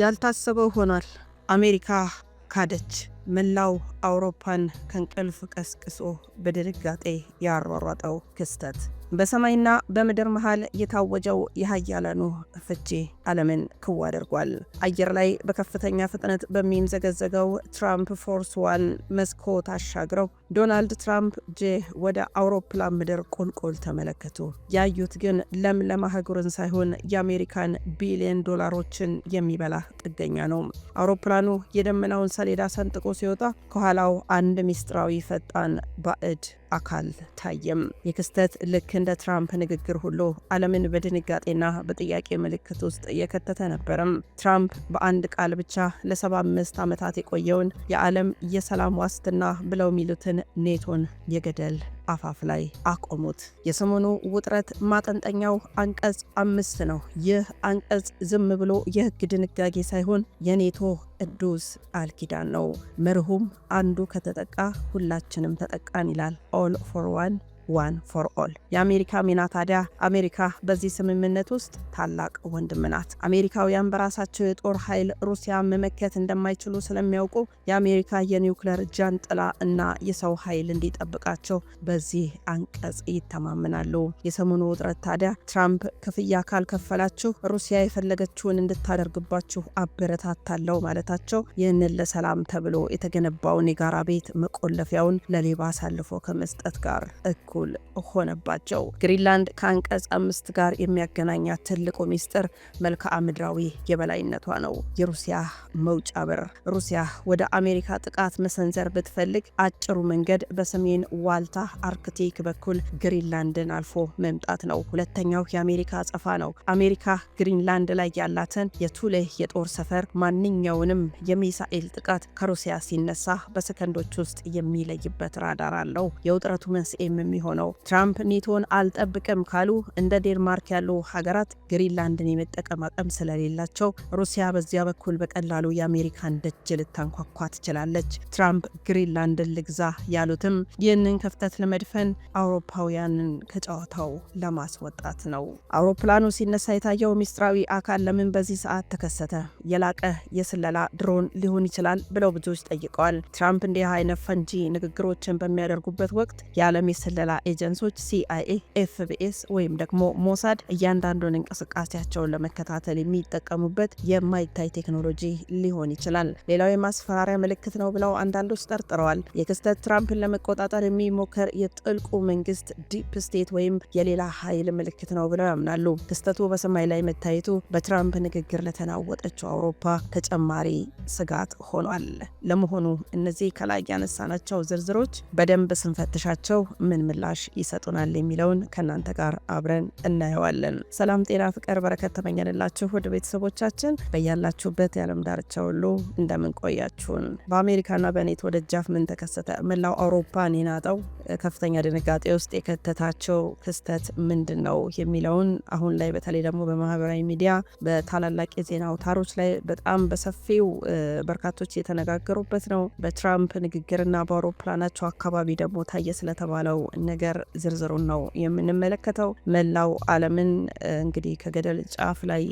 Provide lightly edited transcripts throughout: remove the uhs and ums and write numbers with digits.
ያልታሰበው ሆኗል። አሜሪካ ካደች። መላው አውሮፓን ከንቅልፍ ቀስቅሶ በድንጋጤ ያሯሯጠው ክስተት በሰማይና በምድር መሃል የታወጀው የኃያላኑ ፍቺ ዓለምን ክው አድርጓል። አየር ላይ በከፍተኛ ፍጥነት በሚምዘገዘገው ትራምፕ ፎርስ ዋን መስኮት አሻግረው ዶናልድ ትራምፕ ወደ አውሮፕላን ምድር ቁልቁል ተመለከቱ። ያዩት ግን ለምለም አህጉርን ሳይሆን የአሜሪካን ቢሊዮን ዶላሮችን የሚበላ ጥገኛ ነው። አውሮፕላኑ የደመናውን ሰሌዳ ሰንጥቆ ሲወጣ ከኋላው አንድ ሚስጥራዊ ፈጣን ባዕድ አካል ታየም። የክስተት ልክ እንደ ትራምፕ ንግግር ሁሉ ዓለምን በድንጋጤና በጥያቄ ምልክት ውስጥ የከተተ ነበረም። ትራምፕ በአንድ ቃል ብቻ ለ75 ዓመታት የቆየውን የዓለም የሰላም ዋስትና ብለው የሚሉትን ኔቶን የገደል አፋፍ ላይ አቆሙት። የሰሞኑ ውጥረት ማጠንጠኛው አንቀጽ 5 ነው። ይህ አንቀጽ ዝም ብሎ የሕግ ድንጋጌ ሳይሆን የኔቶ ቅዱስ ቃል ኪዳን ነው። መርሁም አንዱ ከተጠቃ ሁላችንም ተጠቃን ይላል። ኦል ፎር ዋን ፎር ኦል። የአሜሪካ ሚና ታዲያ አሜሪካ በዚህ ስምምነት ውስጥ ታላቅ ወንድም ናት። አሜሪካውያን በራሳቸው የጦር ኃይል ሩሲያ መመከት እንደማይችሉ ስለሚያውቁ የአሜሪካ የኒውክሌር ጃንጥላ እና የሰው ኃይል እንዲጠብቃቸው በዚህ አንቀጽ ይተማመናሉ። የሰሞኑ ውጥረት ታዲያ ትራምፕ ክፍያ ካልከፈላችሁ ሩሲያ የፈለገችውን እንድታደርግባችሁ አበረታታለሁ ማለታቸው ይህንን ለሰላም ተብሎ የተገነባውን የጋራ ቤት መቆለፊያውን ለሌባ አሳልፎ ከመስጠት ጋር እኩል ሆነባቸው። ግሪንላንድ ከአንቀጽ 5 ጋር የሚያገናኛት ትልቁ ሚስጥር መልክዓ ምድራዊ የበላይነቷ ነው። የሩሲያ መውጫ በር። ሩሲያ ወደ አሜሪካ ጥቃት መሰንዘር ብትፈልግ አጭሩ መንገድ በሰሜን ዋልታ አርክቲክ በኩል ግሪንላንድን አልፎ መምጣት ነው። ሁለተኛው የአሜሪካ አጸፋ ነው። አሜሪካ ግሪንላንድ ላይ ያላትን የቱሌ የጦር ሰፈር ማንኛውንም የሚሳኤል ጥቃት ከሩሲያ ሲነሳ በሰከንዶች ውስጥ የሚለይበት ራዳር አለው። የውጥረቱ መንስኤም የሚሆነው ትራምፕ ኔቶን አልጠብቅም ካሉ እንደ ዴንማርክ ያሉ ሀገራት ግሪንላንድን የመጠቀም አቅም ስለሌላቸው ሩሲያ በዚያ በኩል በቀላሉ የአሜሪካን ደጅ ልታንኳኳ ትችላለች። ትራምፕ ግሪንላንድን ልግዛ ያሉትም ይህንን ክፍተት ለመድፈን አውሮፓውያንን ከጨዋታው ለማስወጣት ነው። አውሮፕላኑ ሲነሳ የታየው ሚስጥራዊ አካል ለምን በዚህ ሰዓት ተከሰተ? የላቀ የስለላ ድሮን ሊሆን ይችላል ብለው ብዙዎች ጠይቀዋል። ትራምፕ እንዲህ አይነት ፈንጂ ንግግሮችን በሚያደርጉበት ወቅት የዓለም የስለላ ኤጀንሶች CIA፣ FBS ወይም ደግሞ ሞሳድ እያንዳንዱን እንቅስቃሴያቸውን ለመከታተል የሚጠቀሙበት የማይታይ ቴክኖሎጂ ሊሆን ይችላል። ሌላው የማስፈራሪያ ምልክት ነው ብለው አንዳንዶች ጠርጥረዋል። የክስተት ትራምፕን ለመቆጣጠር የሚሞከር የጥልቁ መንግስት ዲፕ ስቴት ወይም የሌላ ኃይል ምልክት ነው ብለው ያምናሉ። ክስተቱ በሰማይ ላይ መታየቱ በትራምፕ ንግግር ለተናወጠችው አውሮፓ ተጨማሪ ስጋት ሆኗል። ለመሆኑ እነዚህ ከላይ ያነሳናቸው ዝርዝሮች በደንብ ስንፈትሻቸው ምን ምላሽ ይሰጡናል የሚለውን ከናንተ ጋር አብረን እናየዋለን። ሰላም፣ ጤና፣ ፍቅር፣ በረከት ተመኘንላችሁ ወደ ቤተሰቦቻችን በያላችሁበት የዓለም ዳርቻ ሁሉ እንደምን ቆያችሁን። በአሜሪካና በኔቶ ደጃፍ ምን ተከሰተ? መላው አውሮፓን የናጠው ከፍተኛ ድንጋጤ ውስጥ የከተታቸው ክስተት ምንድን ነው የሚለውን አሁን ላይ በተለይ ደግሞ በማህበራዊ ሚዲያ በታላላቅ የዜና አውታሮች ላይ በጣም በሰፊው በርካቶች የተነጋገሩበት ነው። በትራምፕ ንግግርና በአውሮፕላናቸው አካባቢ ደግሞ ታየ ስለተባለው ነገር ዝርዝሩን ነው የምንመለከተው። መላው ዓለምን እንግዲህ ከገደል ጫፍ ላይ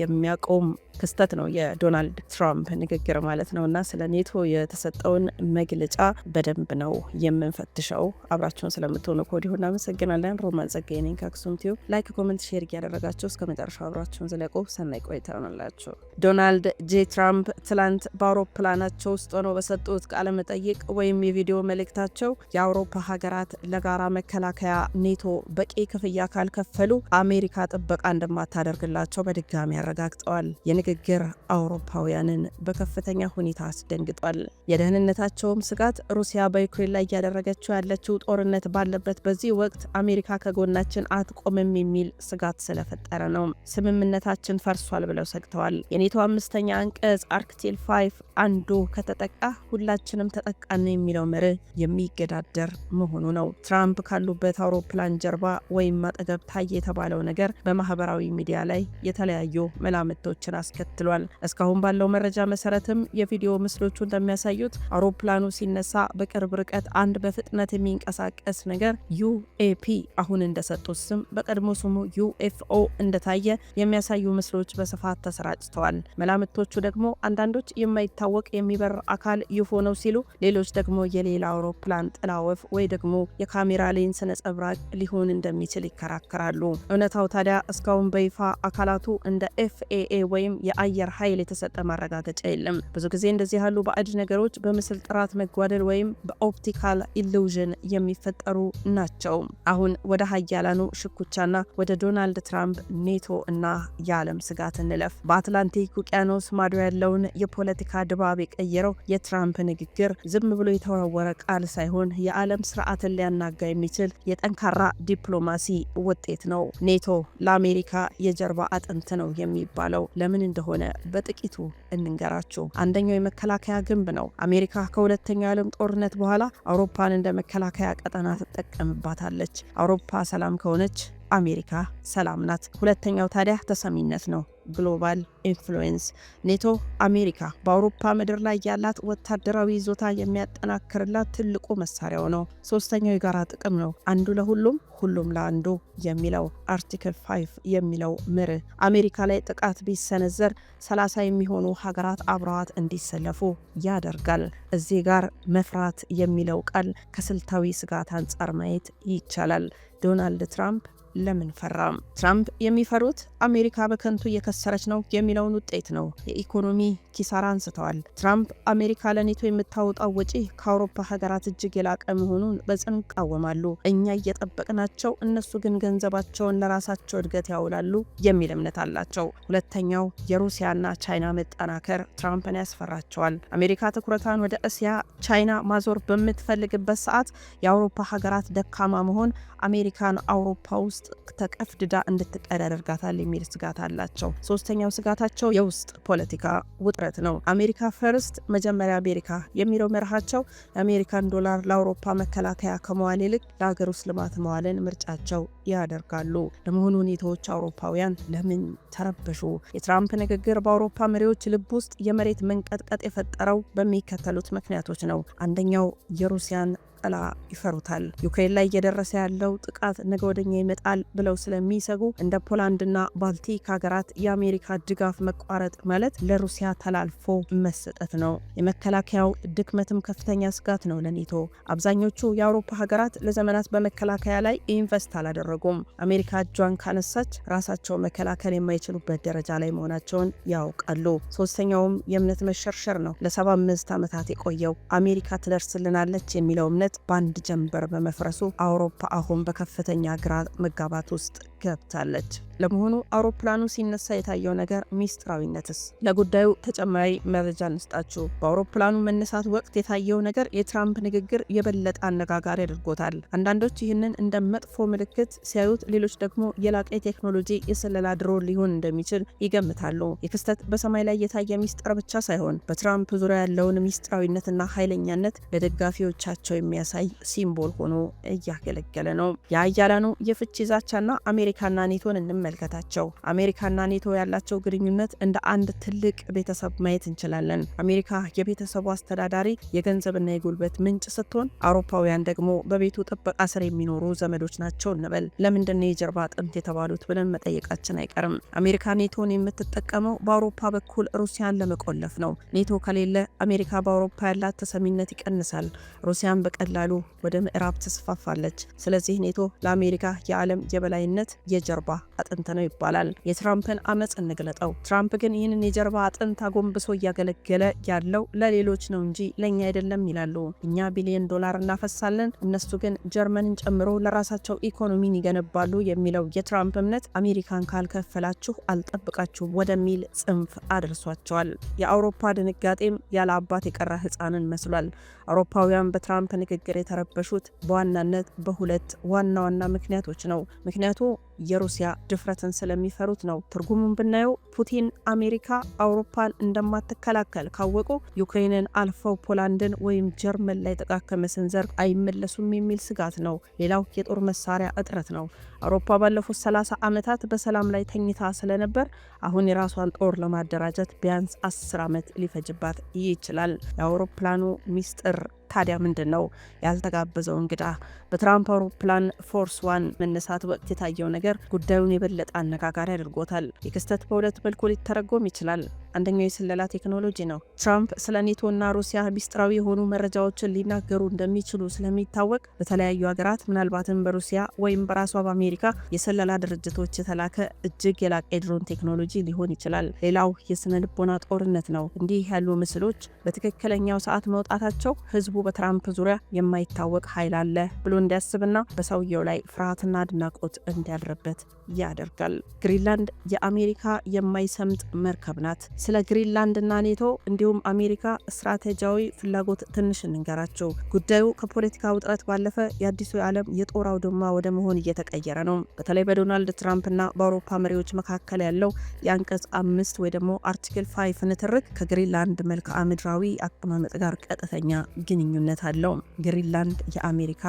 የሚያቆም ክስተት ነው የዶናልድ ትራምፕ ንግግር ማለት ነው። እና ስለ ኔቶ የተሰጠውን መግለጫ በደንብ ነው የምንፈትሸው። አብራችሁን ስለምትሆኑ ከወዲሁ እናመሰግናለን። ሮማን ጸጋዬ ነኝ ከአክሱም ቲዩብ። ላይክ፣ ኮሜንት፣ ሼር እያደረጋችሁ እስከ መጨረሻው አብራችሁን ዝለቁ። ሰናይ ቆይታ ይሆንላችሁ። ዶናልድ ትራምፕ ትላንት በአውሮፕላናቸው ውስጥ ሆነው በሰጡት ቃለ መጠይቅ ወይም የቪዲዮ መልእክታቸው የአውሮፓ ሀገራት ለጋራ መከላከያ ኔቶ በቂ ክፍያ ካልከፈሉ አሜሪካ ጥበቃ እንደማታደርግላቸው በድጋሚ አረጋግጠዋል። የንግግር አውሮፓውያንን በከፍተኛ ሁኔታ አስደንግጧል። የደህንነታቸውም ስጋት ሩሲያ በዩክሬን ላይ እያደረገችው ያለችው ጦርነት ባለበት በዚህ ወቅት አሜሪካ ከጎናችን አትቆምም የሚል ስጋት ስለፈጠረ ነው። ስምምነታችን ፈርሷል ብለው ሰግተዋል። የኔቶ 5ኛ አንቀጽ አርክቲል 5 አንዱ ከተጠቃ ሁላችንም ተጠቃን የሚለው መርህ የሚገዳደር መሆኑ ነው። ትራምፕ ትራምፕ ካሉበት አውሮፕላን ጀርባ ወይም አጠገብ ታየ የተባለው ነገር በማህበራዊ ሚዲያ ላይ የተለያዩ መላምቶችን አስከትሏል። እስካሁን ባለው መረጃ መሰረትም የቪዲዮ ምስሎቹ እንደሚያሳዩት አውሮፕላኑ ሲነሳ በቅርብ ርቀት አንድ በፍጥነት የሚንቀሳቀስ ነገር UAP አሁን እንደሰጡት ስም በቀድሞ ስሙ UFO እንደታየ የሚያሳዩ ምስሎች በስፋት ተሰራጭተዋል። መላምቶቹ ደግሞ አንዳንዶች የማይታወቅ የሚበር አካል UFO ነው ሲሉ፣ ሌሎች ደግሞ የሌላ አውሮፕላን ጥላ ወፍ ወይ ደግሞ የካሜራ ሌንስ ነጸብራቅ ሊሆን እንደሚችል ይከራከራሉ። እውነታው ታዲያ እስካሁን በይፋ አካላቱ እንደ FAA ወይም የአየር ኃይል የተሰጠ ማረጋገጫ የለም። ብዙ ጊዜ እንደዚህ ያሉ ባዕድ ነገሮች በምስል ጥራት መጓደል ወይም በኦፕቲካል ኢሉዥን የሚፈጠሩ ናቸው። አሁን ወደ ሀያላኑ ሽኩቻና ወደ ዶናልድ ትራምፕ፣ ኔቶ እና የዓለም ስጋት እንለፍ። በአትላንቲክ ውቅያኖስ ማዶ ያለውን የፖለቲካ ድባብ የቀየረው የትራምፕ ንግግር ዝም ብሎ የተወረወረ ቃል ሳይሆን የዓለም ስርዓትን ሊያናጋ የሚችል የጠንካራ ዲፕሎማሲ ውጤት ነው። ኔቶ ለአሜሪካ የጀርባ አጥንት ነው የሚባለው ለምን እንደሆነ በጥቂቱ እንንገራችሁ። አንደኛው የመከላከያ ግንብ ነው። አሜሪካ ከሁለተኛው የዓለም ጦርነት በኋላ አውሮፓን እንደ መከላከያ ቀጠና ትጠቀምባታለች። አውሮፓ ሰላም ከሆነች አሜሪካ ሰላም ናት። ሁለተኛው ታዲያ ተሰሚነት ነው፣ ግሎባል ኢንፍሉዌንስ። ኔቶ አሜሪካ በአውሮፓ ምድር ላይ ያላት ወታደራዊ ይዞታ የሚያጠናክርላት ትልቁ መሳሪያው ነው። ሶስተኛው የጋራ ጥቅም ነው፣ አንዱ ለሁሉም ሁሉም ለአንዱ የሚለው አርቲክል 5 የሚለው መርህ አሜሪካ ላይ ጥቃት ቢሰነዘር 30 የሚሆኑ ሀገራት አብረዋት እንዲሰለፉ ያደርጋል። እዚህ ጋር መፍራት የሚለው ቃል ከስልታዊ ስጋት አንጻር ማየት ይቻላል። ዶናልድ ትራምፕ ለምን ፈራም? ትራምፕ የሚፈሩት አሜሪካ በከንቱ እየከሰረች ነው የሚለውን ውጤት ነው። የኢኮኖሚ ኪሳራ አንስተዋል። ትራምፕ አሜሪካ ለኔቶ የምታወጣው ወጪ ከአውሮፓ ሀገራት እጅግ የላቀ መሆኑን በጽኑ ይቃወማሉ። እኛ እየጠበቅናቸው፣ እነሱ ግን ገንዘባቸውን ለራሳቸው እድገት ያውላሉ የሚል እምነት አላቸው። ሁለተኛው የሩሲያና ቻይና መጠናከር ትራምፕን ያስፈራቸዋል። አሜሪካ ትኩረቷን ወደ እስያ፣ ቻይና ማዞር በምትፈልግበት ሰዓት የአውሮፓ ሀገራት ደካማ መሆን አሜሪካን አውሮፓ ውስጥ ተቀፍድዳ እንድትቀር ያደርጋታል የሚል ስጋት አላቸው። ሶስተኛው ስጋታቸው የውስጥ ፖለቲካ ውጥረት ነው። አሜሪካ ፈርስት፣ መጀመሪያ አሜሪካ የሚለው መርሃቸው የአሜሪካን ዶላር ለአውሮፓ መከላከያ ከመዋል ይልቅ ለሀገር ውስጥ ልማት መዋልን ምርጫቸው ያደርጋሉ። ለመሆኑ ኔቶዎች አውሮፓውያን ለምን ተረበሹ? የትራምፕ ንግግር በአውሮፓ መሪዎች ልብ ውስጥ የመሬት መንቀጥቀጥ የፈጠረው በሚከተሉት ምክንያቶች ነው። አንደኛው የሩሲያን ጠላ ይፈሩታል። ዩክሬን ላይ እየደረሰ ያለው ጥቃት ነገ ወደኛ ይመጣል ብለው ስለሚሰጉ እንደ ፖላንድና ባልቲክ ሀገራት የአሜሪካ ድጋፍ መቋረጥ ማለት ለሩሲያ ተላልፎ መሰጠት ነው። የመከላከያው ድክመትም ከፍተኛ ስጋት ነው ለኔቶ። አብዛኞቹ የአውሮፓ ሀገራት ለዘመናት በመከላከያ ላይ ኢንቨስት አላደረጉም። አሜሪካ እጇን ካነሳች ራሳቸው መከላከል የማይችሉበት ደረጃ ላይ መሆናቸውን ያውቃሉ። ሶስተኛውም የእምነት መሸርሸር ነው። ለ75 ዓመታት የቆየው አሜሪካ ትደርስልናለች የሚለው እምነት በአንድ ጀንበር በመፍረሱ አውሮፓ አሁን በከፍተኛ ግራ መጋባት ውስጥ ገብታለች። ለመሆኑ አውሮፕላኑ ሲነሳ የታየው ነገር ሚስጥራዊነትስ? ለጉዳዩ ተጨማሪ መረጃ እንስጣችሁ። በአውሮፕላኑ መነሳት ወቅት የታየው ነገር የትራምፕ ንግግር የበለጠ አነጋጋሪ አድርጎታል። አንዳንዶች ይህንን እንደ መጥፎ ምልክት ሲያዩት፣ ሌሎች ደግሞ የላቀ ቴክኖሎጂ የስለላ ድሮን ሊሆን እንደሚችል ይገምታሉ። የክስተት በሰማይ ላይ የታየ ሚስጥር ብቻ ሳይሆን በትራምፕ ዙሪያ ያለውን ሚስጥራዊነትና ኃይለኛነት ለደጋፊዎቻቸው የሚያሳይ ሲምቦል ሆኖ እያገለገለ ነው። የአያላኑ የፍቺ ዛቻና አሜሪካና ኔቶን እንመልከታቸው። አሜሪካና ኔቶ ያላቸው ግንኙነት እንደ አንድ ትልቅ ቤተሰብ ማየት እንችላለን። አሜሪካ የቤተሰቡ አስተዳዳሪ፣ የገንዘብና የጉልበት ምንጭ ስትሆን፣ አውሮፓውያን ደግሞ በቤቱ ጥበቃ ስር የሚኖሩ ዘመዶች ናቸው እንበል። ለምንድነው የጀርባ አጥንት የተባሉት ብለን መጠየቃችን አይቀርም። አሜሪካ ኔቶን የምትጠቀመው በአውሮፓ በኩል ሩሲያን ለመቆለፍ ነው። ኔቶ ከሌለ አሜሪካ በአውሮፓ ያላት ተሰሚነት ይቀንሳል። ሩሲያን በቀላሉ ወደ ምዕራብ ትስፋፋለች። ስለዚህ ኔቶ ለአሜሪካ የዓለም የበላይነት የጀርባ አጥንት ነው ይባላል። የትራምፕን አመጽ እንግለጠው። ትራምፕ ግን ይህንን የጀርባ አጥንት አጎንብሶ እያገለገለ ያለው ለሌሎች ነው እንጂ ለኛ አይደለም ይላሉ። እኛ ቢሊዮን ዶላር እናፈሳለን፣ እነሱ ግን ጀርመንን ጨምሮ ለራሳቸው ኢኮኖሚን ይገነባሉ የሚለው የትራምፕ እምነት አሜሪካን ካልከፈላችሁ አልጠብቃችሁም ወደሚል ጽንፍ አድርሷቸዋል። የአውሮፓ ድንጋጤም ያለ አባት የቀረ ህፃንን መስሏል። አውሮፓውያን በትራምፕ ንግግር የተረበሹት በዋናነት በሁለት ዋና ምክንያቶች ነው። ምክንያቱ የሩሲያ ድፍረትን ስለሚፈሩት ነው። ትርጉሙን ብናየው ፑቲን አሜሪካ አውሮፓን እንደማትከላከል ካወቁ ዩክሬንን አልፈው ፖላንድን ወይም ጀርመን ላይ ጥቃት ከመሰንዘር አይመለሱም የሚል ስጋት ነው። ሌላው የጦር መሳሪያ እጥረት ነው። አውሮፓ ባለፉት 30 ዓመታት በሰላም ላይ ተኝታ ስለነበር አሁን የራሷን ጦር ለማደራጀት ቢያንስ 10 ዓመት ሊፈጅባት ይችላል። የአውሮፕላኑ ሚስጥር ታዲያ ምንድን ነው? ያልተጋበዘው እንግዳ በትራምፕ አውሮፕላን ፎርስ ዋን መነሳት ወቅት የታየው ነገር ጉዳዩን የበለጠ አነጋጋሪ አድርጎታል። የክስተት በሁለት መልኩ ሊተረጎም ይችላል። አንደኛው የስለላ ቴክኖሎጂ ነው። ትራምፕ ስለ ኔቶና ሩሲያ ሚስጥራዊ የሆኑ መረጃዎችን ሊናገሩ እንደሚችሉ ስለሚታወቅ በተለያዩ ሀገራት ምናልባትም በሩሲያ ወይም በራሷ በአሜሪካ የስለላ ድርጅቶች የተላከ እጅግ የላቀ የድሮን ቴክኖሎጂ ሊሆን ይችላል። ሌላው የስነ ልቦና ጦርነት ነው። እንዲህ ያሉ ምስሎች በትክክለኛው ሰዓት መውጣታቸው ህዝቡ በትራምፕ ዙሪያ የማይታወቅ ኃይል አለ ብሎ እንዲያስብና በሰውየው ላይ ፍርሃትና አድናቆት እንዲያድርበት ያደርጋል። ግሪንላንድ የአሜሪካ የማይሰምጥ መርከብ ናት። ስለ ግሪንላንድና ኔቶ እንዲሁም አሜሪካ ስትራቴጂያዊ ፍላጎት ትንሽ እንንገራቸው። ጉዳዩ ከፖለቲካ ውጥረት ባለፈ የአዲሱ የዓለም የጦር አውድማ ወደ መሆን እየተቀየረ ነው። በተለይ በዶናልድ ትራምፕና በአውሮፓ መሪዎች መካከል ያለው የአንቀጽ 5 ወይ ደግሞ አርቲክል 5 ንትርክ ከግሪንላንድ መልክዓ ምድራዊ አቀማመጥ ጋር ቀጥተኛ ግንኙነት አለው። ግሪንላንድ የአሜሪካ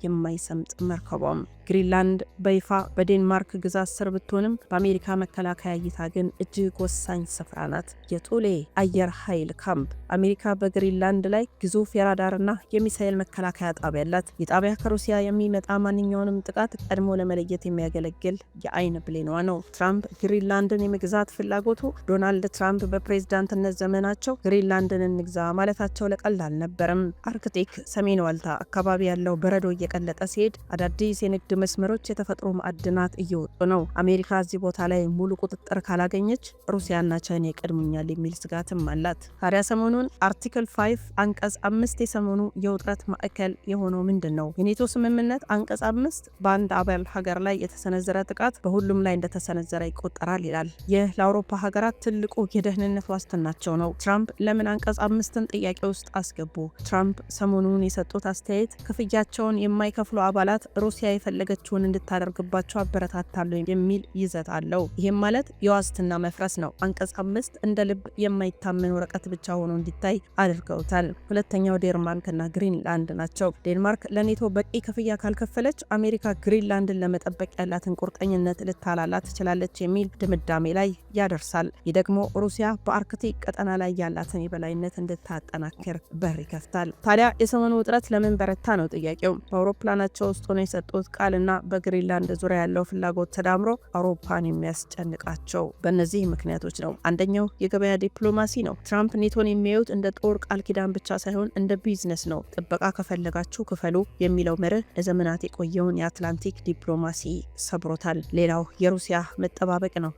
የማይሰምጥ መርከቧም ግሪንላንድ በይፋ በዴንማርክ ግዛት ስር ብትሆንም በአሜሪካ መከላከያ እይታ ግን እጅግ ወሳኝ ስፍራ ናት። የጡሌ አየር ኃይል ካምፕ አሜሪካ በግሪንላንድ ላይ ግዙፍ የራዳርና የሚሳኤል መከላከያ ጣቢያ አላት። የጣቢያ ከሩሲያ የሚመጣ ማንኛውንም ጥቃት ቀድሞ ለመለየት የሚያገለግል የአይን ብሌኗ ነው። ትራምፕ ግሪንላንድን የመግዛት ፍላጎቱ ዶናልድ ትራምፕ በፕሬዝዳንትነት ዘመናቸው ግሪንላንድን እንግዛ ማለታቸው ለቀልድ አልነበረም። አርክቲክ ሰሜን ዋልታ አካባቢ ያለው በረዶ እየቀለጠ ሲሄድ አዳዲስ የንግድ መስመሮች፣ የተፈጥሮ ማዕድናት እየወጡ ነው። አሜሪካ እዚህ ቦታ ላይ ሙሉ ቁጥጥር ካላገኘች ሩሲያና ቻይና ይቀድሙኛል የሚል ስጋትም አላት። ታዲያ ሰሞኑን አርቲክል 5 አንቀጽ 5 የሰሞኑ የውጥረት ማዕከል የሆነው ምንድን ነው? የኔቶ ስምምነት አንቀጽ 5 በአንድ አባል ሀገር ላይ የተሰነዘረ ጥቃት በሁሉም ላይ እንደተሰነዘረ ይቆጠራል ይላል። ይህ ለአውሮፓ ሀገራት ትልቁ የደህንነት ዋስትናቸው ነው። ትራምፕ ለምን አንቀጽ 5ን ጥያቄ ውስጥ አስገቡ? ትራምፕ ሰሞኑን የሰጡት አስተያየት ክፍያቸውን የማይከፍሉ አባላት ሩሲያ የፈለገችውን እንድታደርግባቸው አበረታታለሁ የሚል ይዘት አለው። ይህም ማለት የዋስትና መፍረስ ነው። አንቀጽ 5 እንደ ልብ የማይታመን ወረቀት ብቻ ሆኖ እንዲታይ አድርገውታል። ሁለተኛው ዴንማርክና ግሪንላንድ ናቸው። ዴንማርክ ለኔቶ በቂ ክፍያ ካልከፈለች አሜሪካ ግሪንላንድን ለመጠበቅ ያላትን ቁርጠኝነት ልታላላ ትችላለች የሚል ድምዳሜ ላይ ያደርሳል። ይህ ደግሞ ሩሲያ በአርክቲክ ቀጠና ላይ ያላትን የበላይነት እንድታጠናክር በር ይከፍታል። ታዲያ የሰሞኑ ውጥረት ለምን በረታ ነው ጥያቄው። በአውሮፕላናቸው ውስጥ ሆነው የሰጡት ቃልና በግሪንላንድ ዙሪያ ያለው ፍላጎት ተዳምሮ አውሮፓን የሚያስጨንቃቸው በእነዚህ ምክንያቶች ነው። አንደኛው የገበያ ዲፕሎማሲ ነው። ትራምፕ ኔቶን የሚያዩት እንደ ጦር ቃል ኪዳን ብቻ ሳይሆን እንደ ቢዝነስ ነው። ጥበቃ ከፈለጋችሁ ክፈሉ የሚለው መርህ ለዘመናት የቆየውን የአትላንቲክ ዲፕሎማሲ ሰብሮታል። ሌላው የሩሲያ መጠባበቅ ነው።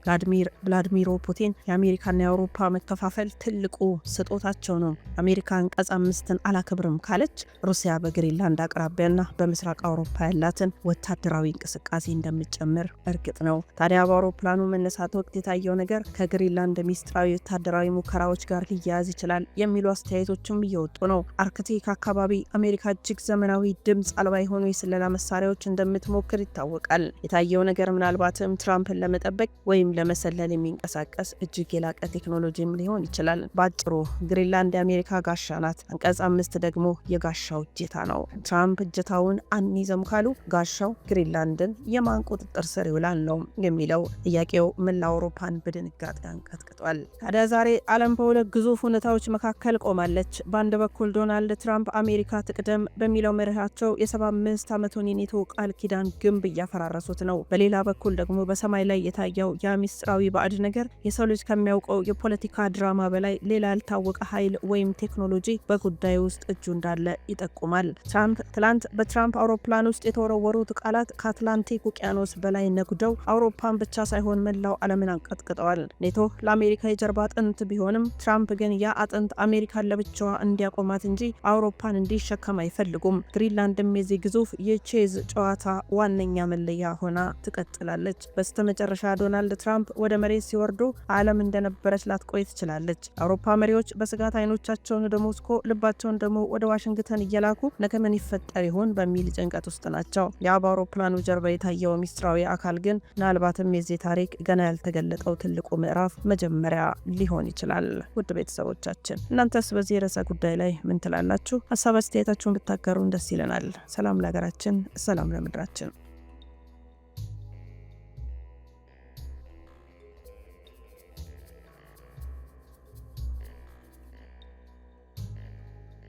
ቭላድሚር ፑቲን የአሜሪካና የአውሮፓ መከፋፈል ትልቁ ስጦታቸው ነው። አሜሪካ አንቀጽ 5ን አላከብርም ካለች ሩሲያ በግሪንላንድ አቅራቢያና በምስራቅ አውሮፓ ያላትን ወታደራዊ እንቅስቃሴ እንደምትጨምር እርግጥ ነው። ታዲያ በአውሮፕላኑ መነሳት ወቅት የታየው ነገር ከግሪንላንድ ሚስጥራዊ ወታደራዊ ሙከራዎች ጋር ሊያያዝ ይችላል የሚሉ አስተያየቶችም እየወጡ ነው። አርክቲክ አካባቢ አሜሪካ እጅግ ዘመናዊ ድምፅ አልባ የሆኑ የስለላ መሳሪያዎች እንደምትሞክር ይታወቃል። የታየው ነገር ምናልባትም ትራምፕን ለመጠበቅ ወይም ለመሰለል የሚንቀሳቀስ እጅግ የላቀ ቴክኖሎጂም ሊሆን ይችላል። በአጭሩ ግሪንላንድ የአሜሪካ ጋሻ ናት። አንቀጽ 5 ደግሞ የጋሻው እጀታ ነው። ትራምፕ እጀታውን አንይዘም ካሉ ጋሻው ግሪንላንድን የማን ቁጥጥር ስር ይውላል ነው የሚለው ጥያቄው። መላ አውሮፓን በድንጋጤ አንቀጥቅጧል። ታዲያ ዛሬ ዓለም በሁለት ግዙፍ ሁኔታዎች መካከል ቆማለች። በአንድ በኩል ዶናልድ ትራምፕ አሜሪካ ትቅደም በሚለው መርሃቸው የ75 ዓመቱን የኔቶ ቃል ኪዳን ግንብ እያፈራረሱት ነው። በሌላ በኩል ደግሞ በሰማይ ላይ የታየው የምስጢራዊ ባዕድ ነገር የሰው ልጅ ከሚያውቀው የፖለቲካ ድራማ በላይ ሌላ ያልታወቀ ኃይል ወይም ቴክኖሎጂ በጉዳዩ ውስጥ እጁ እንዳለ ይጠቁማል። ትራምፕ ትላንት በትራምፕ አውሮፕላን ውስጥ የተወረወሩት ቃላት ከአትላንቲክ ውቅያኖስ በላይ ነጉደው አውሮፓን ብቻ ሳይሆን መላው ዓለምን አንቀጥቅጠዋል። ኔቶ ለአሜሪካ የጀርባ አጥንት ቢሆንም ትራምፕ ግን ያ አጥንት አሜሪካን ለብቻዋ እንዲያቆማት እንጂ አውሮፓን እንዲሸከም አይፈልጉም። ግሪንላንድም የዚህ ግዙፍ የቼዝ ጨዋታ ዋነኛ መለያ ሆና ትቀጥላለች። በስተመጨረሻ ዶናልድ ትራምፕ ወደ መሬት ሲወርዱ ዓለም እንደነበረች ላትቆይ ትችላለች። አውሮፓ መሪዎች በስጋት አይኖቻቸውን ወደ ሞስኮ፣ ልባቸውን ደግሞ ወደ ዋሽንግተን እየላኩ ነገ ምን ይፈጠር ይሆን በሚል ጭንቀት ውስጥ ናቸው። ያ ከአውሮፕላኑ ጀርባ የታየው ሚስጥራዊ አካል ግን ምናልባትም የዚህ ታሪክ ገና ያልተገለጠው ትልቁ ምዕራፍ መጀመሪያ ሊሆን ይችላል። ውድ ቤተሰቦቻችን እናንተስ በዚህ ርዕሰ ጉዳይ ላይ ምን ትላላችሁ? ሀሳብ አስተያየታችሁን ብታጋሩን ደስ ይለናል። ሰላም ለሀገራችን፣ ሰላም ለምድራችን።